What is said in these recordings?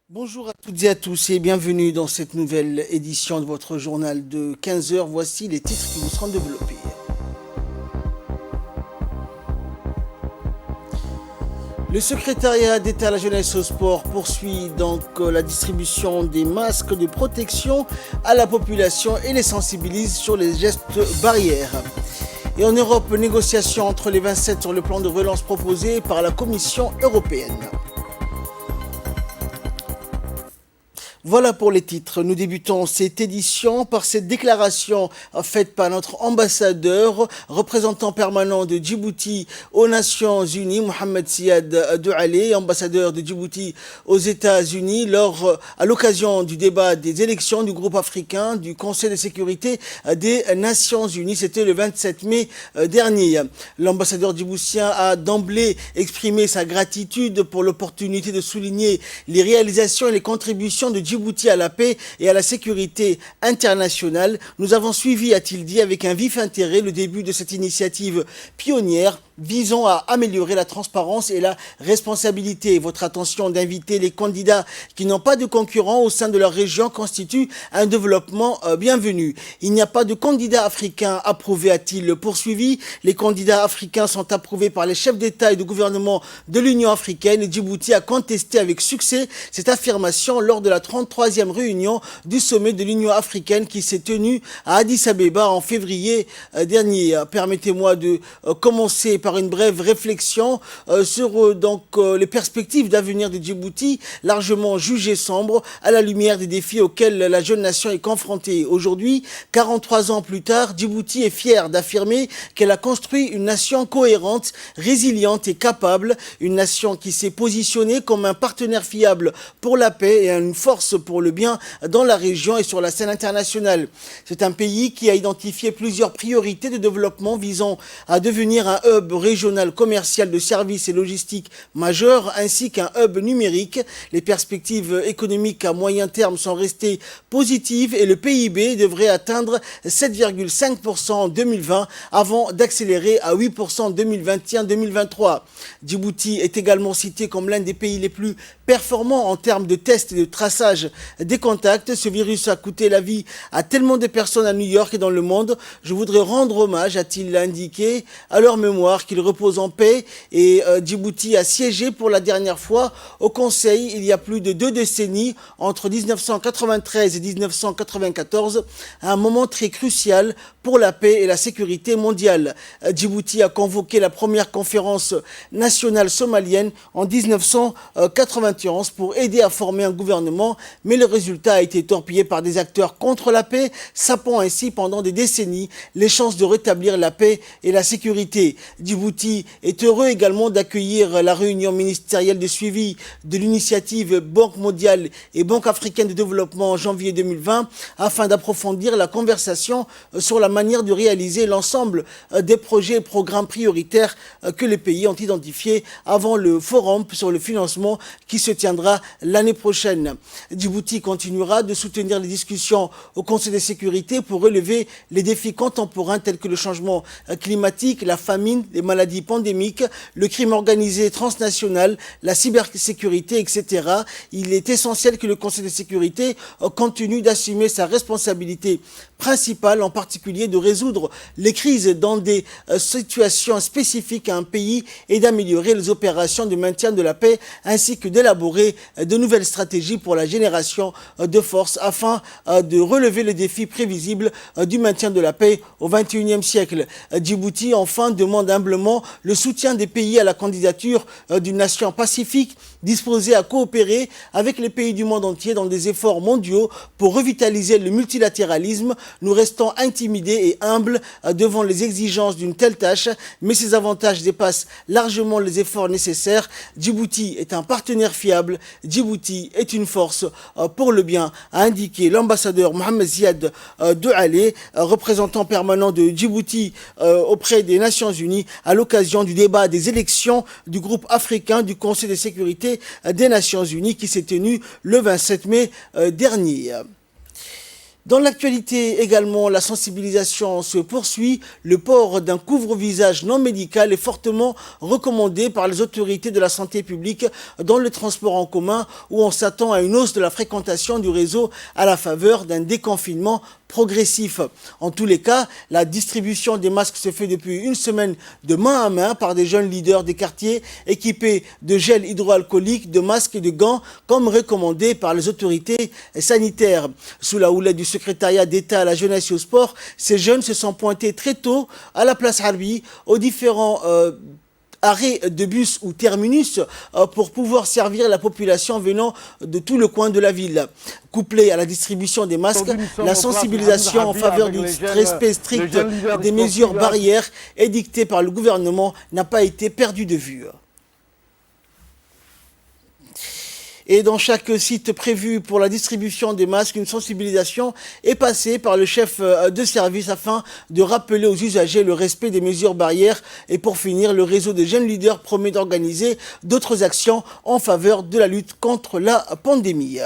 Bonjour à toutes et à tous et bienvenue dans cette nouvelle édition de votre journal de 15 heures. Voici les titres qui vous seront développés. Le secrétariat d'État à la jeunesse et au sport poursuit donc la distribution des masques de protection à la population et les sensibilise sur les gestes barrières. Et en Europe, négociation entre les 27 sur le plan de relance proposé par la Commission européenne. Voilà pour les titres. Nous débutons cette édition par cette déclaration faite par notre ambassadeur, représentant permanent de Djibouti aux Nations Unies, Mohamed Siad Doualé, ambassadeur de Djibouti aux États-Unis, à l'occasion du débat des élections du groupe africain du Conseil de sécurité des Nations Unies. C'était le 27 mai dernier. L'ambassadeur djiboutien a d'emblée exprimé sa gratitude pour l'opportunité de souligner les réalisations et les contributions de Djibouti à la paix et à la sécurité internationale. Nous avons suivi, a-t-il dit, avec un vif intérêt le début de cette initiative pionnière visant à améliorer la transparence et la responsabilité. Votre attention d'inviter les candidats qui n'ont pas de concurrents au sein de leur région constitue un développement bienvenu. Il n'y a pas de candidat africain approuvé, a-t-il poursuivi. Les candidats africains sont approuvés par les chefs d'État et de gouvernement de l'Union africaine. Et Djibouti a contesté avec succès cette affirmation lors de la 33e réunion du sommet de l'Union africaine qui s'est tenue à Addis Abeba en février dernier. Permettez-moi de commencer par une brève réflexion sur les perspectives d'avenir de Djibouti, largement jugées sombres à la lumière des défis auxquels la jeune nation est confrontée. Aujourd'hui, 43 ans plus tard, Djibouti est fière d'affirmer qu'elle a construit une nation cohérente, résiliente et capable, une nation qui s'est positionnée comme un partenaire fiable pour la paix et une force pour le bien dans la région et sur la scène internationale. C'est un pays qui a identifié plusieurs priorités de développement visant à devenir un hub régional commercial de services et logistiques majeurs ainsi qu'un hub numérique. Les perspectives économiques à moyen terme sont restées positives et le PIB devrait atteindre 7,5% en 2020 avant d'accélérer à 8% en 2021-2023. Djibouti est également cité comme l'un des pays les plus performants en termes de tests et de traçage des contacts. Ce virus a coûté la vie à tellement de personnes à New York et dans le monde. Je voudrais rendre hommage, a-t-il indiqué, à leur mémoire, qu'ils reposent en paix. Et Djibouti a siégé pour la dernière fois au Conseil il y a plus de 2 décennies, entre 1993 et 1994, un moment très crucial pour la paix et la sécurité mondiale. Djibouti a convoqué la première conférence nationale somalienne en 1991 pour aider à former un gouvernement, mais le résultat a été torpillé par des acteurs contre la paix, sapant ainsi pendant des décennies les chances de rétablir la paix et la sécurité. Djibouti est heureux également d'accueillir la réunion ministérielle de suivi de l'initiative Banque mondiale et Banque africaine de développement en janvier 2020 afin d'approfondir la conversation sur la manière de réaliser l'ensemble des projets et programmes prioritaires que les pays ont identifiés avant le forum sur le financement qui se tiendra l'année prochaine. Djibouti continuera de soutenir les discussions au Conseil de sécurité pour relever les défis contemporains tels que le changement climatique, la famine, les maladies pandémiques, le crime organisé transnational, la cybersécurité, etc. Il est essentiel que le Conseil de sécurité continue d'assumer sa responsabilité principale, en particulier de résoudre les crises dans des situations spécifiques à un pays et d'améliorer les opérations de maintien de la paix ainsi que d'élaborer de nouvelles stratégies pour la génération de force afin de relever les défis prévisibles du maintien de la paix au XXIe siècle. Djibouti, enfin, demande humblement le soutien des pays à la candidature d'une nation pacifique disposée à coopérer avec les pays du monde entier dans des efforts mondiaux pour revitaliser le multilatéralisme. Nous restons intimidés et humbles devant les exigences d'une telle tâche, mais ces avantages dépassent largement les efforts nécessaires. Djibouti est un partenaire fiable. Djibouti est une force pour le bien, a indiqué l'ambassadeur Mohamed Siad Doualé, représentant permanent de Djibouti auprès des Nations Unies à l'occasion du débat des élections du groupe africain du Conseil de sécurité des Nations Unies qui s'est tenu le 27 mai dernier. Dans l'actualité également, la sensibilisation se poursuit. Le port d'un couvre-visage non médical est fortement recommandé par les autorités de la santé publique dans le transport en commun où on s'attend à une hausse de la fréquentation du réseau à la faveur d'un déconfinement progressif. En tous les cas, la distribution des masques se fait depuis une semaine de main à main par des jeunes leaders des quartiers équipés de gel hydroalcoolique, de masques et de gants comme recommandé par les autorités sanitaires. Sous la houlette du secrétariat d'État à la jeunesse et au sport, ces jeunes se sont pointés très tôt à la place Harbi, aux différents arrêts de bus ou terminus pour pouvoir servir la population venant de tout le coin de la ville. Couplée à la distribution des masques, la sensibilisation en faveur du respect strict des mesures barrières édictées par le gouvernement n'a pas été perdue de vue. Et dans chaque site prévu pour la distribution des masques, une sensibilisation est passée par le chef de service afin de rappeler aux usagers le respect des mesures barrières. Et pour finir, le réseau des jeunes leaders promet d'organiser d'autres actions en faveur de la lutte contre la pandémie.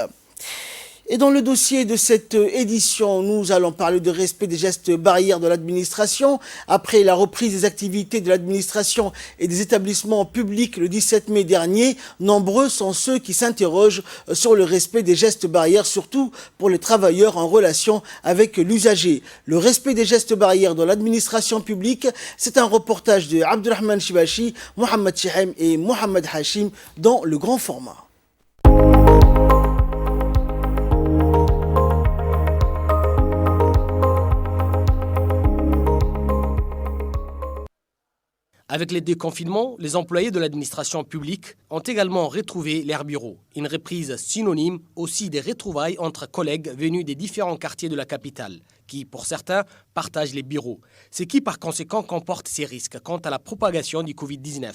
Et dans le dossier de cette édition, nous allons parler de respect des gestes barrières de l'administration. Après la reprise des activités de l'administration et des établissements publics le 17 mai dernier, nombreux sont ceux qui s'interrogent sur le respect des gestes barrières, surtout pour les travailleurs en relation avec l'usager. Le respect des gestes barrières dans l'administration publique, c'est un reportage de Abdurrahman Shibashi, Mohamed Chihem et Mohamed Hashim dans le grand format. Avec les déconfinements, les employés de l'administration publique ont également retrouvé leurs bureaux. Une reprise synonyme aussi des retrouvailles entre collègues venus des différents quartiers de la capitale, qui, pour certains, partagent les bureaux, ce qui par conséquent comporte ces risques quant à la propagation du Covid-19.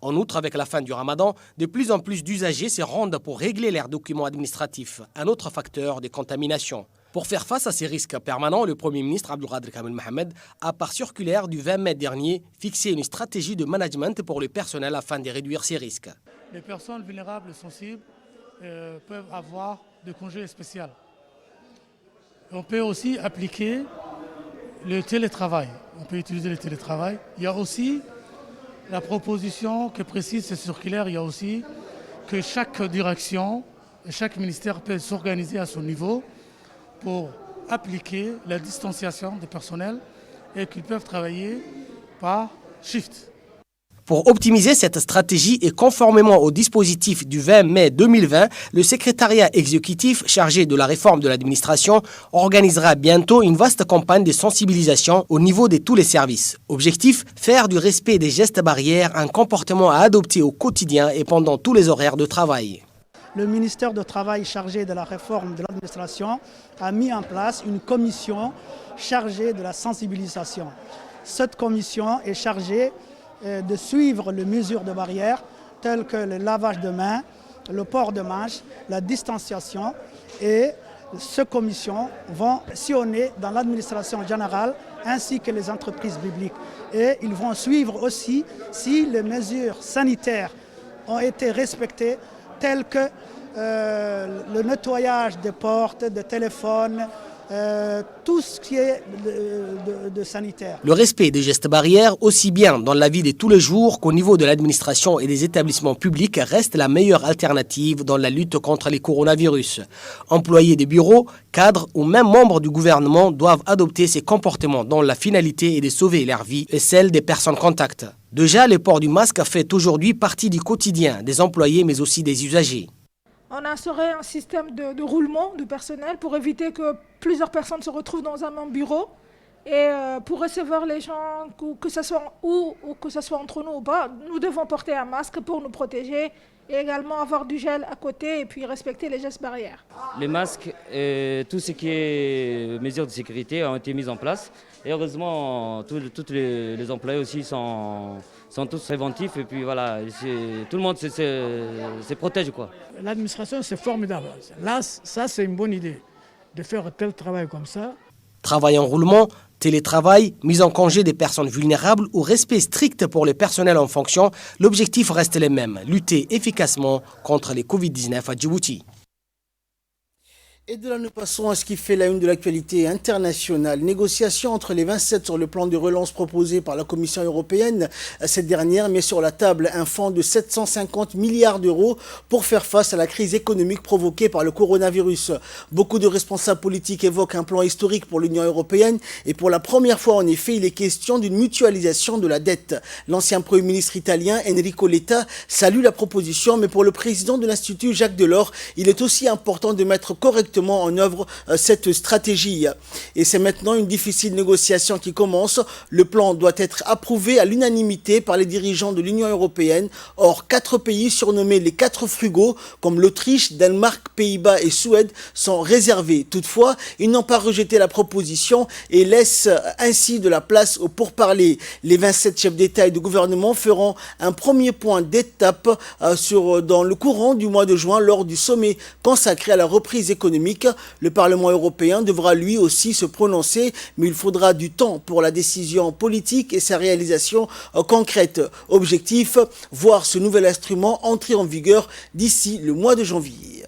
En outre, avec la fin du ramadan, de plus en plus d'usagers se rendent pour régler leurs documents administratifs, un autre facteur de contamination. Pour faire face à ces risques permanents, le Premier ministre Abdelkader Kamel Mohamed a, par circulaire du 20 mai dernier, fixé une stratégie de management pour le personnel afin de réduire ces risques. Les personnes vulnérables et sensibles peuvent avoir des congés spéciaux. On peut aussi appliquer le télétravail. On peut utiliser le télétravail. Il y a aussi la proposition que précise ce circulaire, il y a aussi que chaque direction et chaque ministère peut s'organiser à son niveau pour appliquer la distanciation des personnels et qu'ils peuvent travailler par shift. Pour optimiser cette stratégie et conformément au dispositif du 20 mai 2020, le secrétariat exécutif chargé de la réforme de l'administration organisera bientôt une vaste campagne de sensibilisation au niveau de tous les services. Objectif, faire du respect des gestes barrières un comportement à adopter au quotidien et pendant tous les horaires de travail. Le ministère du Travail chargé de la réforme de l'administration a mis en place une commission chargée de la sensibilisation. Cette commission est chargée de suivre les mesures de barrière telles que le lavage de mains, le port de manches, la distanciation, et ces commissions vont sillonner dans l'administration générale ainsi que les entreprises publiques. Et ils vont suivre aussi si les mesures sanitaires ont été respectées telles que le nettoyage des portes, des téléphones, tout ce qui est de sanitaire. Le respect des gestes barrières, aussi bien dans la vie de tous les jours qu'au niveau de l'administration et des établissements publics, reste la meilleure alternative dans la lutte contre les coronavirus. Employés des bureaux, cadres ou même membres du gouvernement doivent adopter ces comportements dont la finalité est de sauver leur vie et celle des personnes contacts. Déjà, le port du masque fait aujourd'hui partie du quotidien des employés mais aussi des usagers. On a instauré un système de roulement du personnel pour éviter que plusieurs personnes se retrouvent dans un même bureau. Et pour recevoir les gens, que ce soit ou que ce soit entre nous ou pas, nous devons porter un masque pour nous protéger et également avoir du gel à côté et puis respecter les gestes barrières. Les masques, tout ce qui est mesures de sécurité ont été mises en place. Et heureusement, tous les employés aussi sont tous préventifs et puis voilà, tout le monde se protège, quoi. L'administration, c'est formidable. Là, ça, c'est une bonne idée de faire tel travail comme ça. Travail en roulement, télétravail, mise en congé des personnes vulnérables ou respect strict pour le personnel en fonction, l'objectif reste le même, lutter efficacement contre les Covid-19 à Djibouti. Et de là, nous passons à ce qui fait la une de l'actualité internationale. Négociations entre les 27 sur le plan de relance proposé par la Commission européenne. Cette dernière met sur la table un fonds de 750 milliards d'euros pour faire face à la crise économique provoquée par le coronavirus. Beaucoup de responsables politiques évoquent un plan historique pour l'Union européenne et pour la première fois, en effet, il est question d'une mutualisation de la dette. L'ancien Premier ministre italien Enrico Letta salue la proposition, mais pour le président de l'Institut Jacques Delors, il est aussi important de mettre correctement en œuvre cette stratégie. Et c'est maintenant une difficile négociation qui commence. Le plan doit être approuvé à l'unanimité par les dirigeants de l'Union européenne. Or, 4 pays surnommés les 4 frugaux, comme l'Autriche, Danemark, Pays-Bas et Suède, sont réservés. Toutefois, ils n'ont pas rejeté la proposition et laissent ainsi de la place aux pourparlers. Les 27 chefs d'État et de gouvernement feront un premier point d'étape dans le courant du mois de juin lors du sommet consacré à la reprise économique. Le Parlement européen devra lui aussi se prononcer, mais il faudra du temps pour la décision politique et sa réalisation concrète. Objectif, voir ce nouvel instrument entrer en vigueur d'ici le mois de janvier.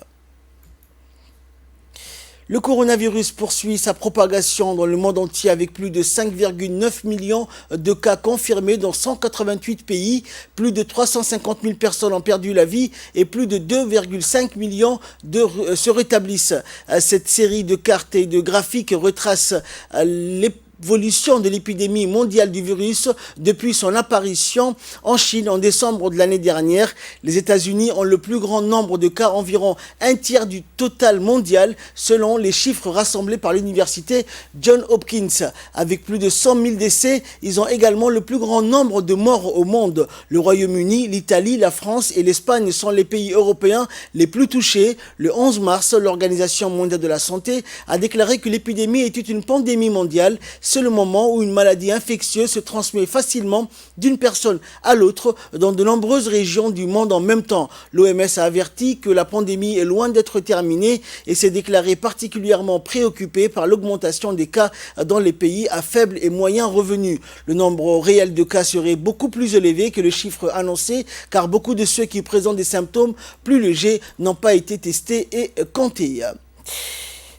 Le coronavirus poursuit sa propagation dans le monde entier avec plus de 5,9 millions de cas confirmés dans 188 pays. Plus de 350 000 personnes ont perdu la vie et plus de 2,5 millions se rétablissent. Cette série de cartes et de graphiques retrace l'évolution de l'épidémie mondiale du virus depuis son apparition en Chine en décembre de l'année dernière. Les États-Unis ont le plus grand nombre de cas, environ un tiers du total mondial, selon les chiffres rassemblés par l'université Johns Hopkins. Avec plus de 100 000 décès, ils ont également le plus grand nombre de morts au monde. Le Royaume-Uni, l'Italie, la France et l'Espagne sont les pays européens les plus touchés. Le 11 mars, l'Organisation mondiale de la santé a déclaré que l'épidémie était une pandémie mondiale. C'est le moment où une maladie infectieuse se transmet facilement d'une personne à l'autre dans de nombreuses régions du monde en même temps. L'OMS a averti que la pandémie est loin d'être terminée et s'est déclarée particulièrement préoccupée par l'augmentation des cas dans les pays à faible et moyen revenu. Le nombre réel de cas serait beaucoup plus élevé que le chiffre annoncé car beaucoup de ceux qui présentent des symptômes plus légers n'ont pas été testés et comptés.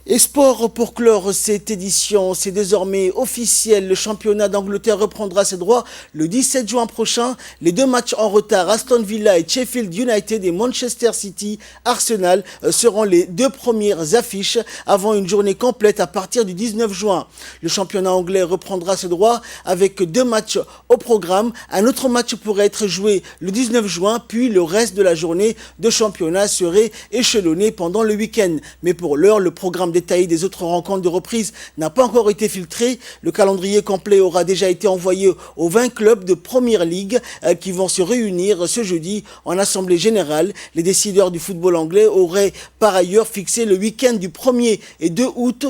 Et sport pour clore cette édition, c'est désormais officiel. Le championnat d'Angleterre reprendra ses droits le 17 juin prochain. Les 2 matchs en retard, Aston Villa et Sheffield United et Manchester City, Arsenal, seront les 2 premières affiches avant une journée complète à partir du 19 juin. Le championnat anglais reprendra ses droits avec 2 matchs au programme. Un autre match pourrait être joué le 19 juin, puis le reste de la journée de championnat serait échelonné pendant le week-end. Mais pour l'heure, le programme détaillé des autres rencontres de reprise n'a pas encore été filtré. Le calendrier complet aura déjà été envoyé aux 20 clubs de Première Ligue qui vont se réunir ce jeudi en assemblée générale. Les décideurs du football anglais auraient par ailleurs fixé le week-end du 1er et 2 août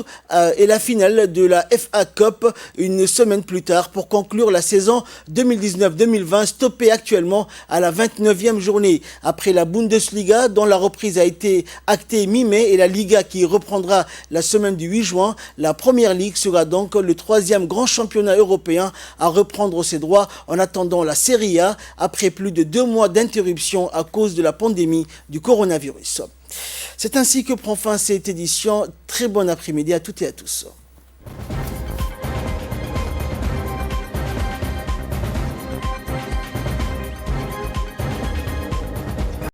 et la finale de la FA Cup une semaine plus tard pour conclure la saison 2019-2020 stoppée actuellement à la 29e journée. Après la Bundesliga dont la reprise a été actée mi-mai et la Liga qui reprendra la semaine du 8 juin, la Première Ligue sera donc le 3e grand championnat européen à reprendre ses droits en attendant la Serie A après plus de 2 mois d'interruption à cause de la pandémie du coronavirus. C'est ainsi que prend fin cette édition. Très bon après-midi à toutes et à tous.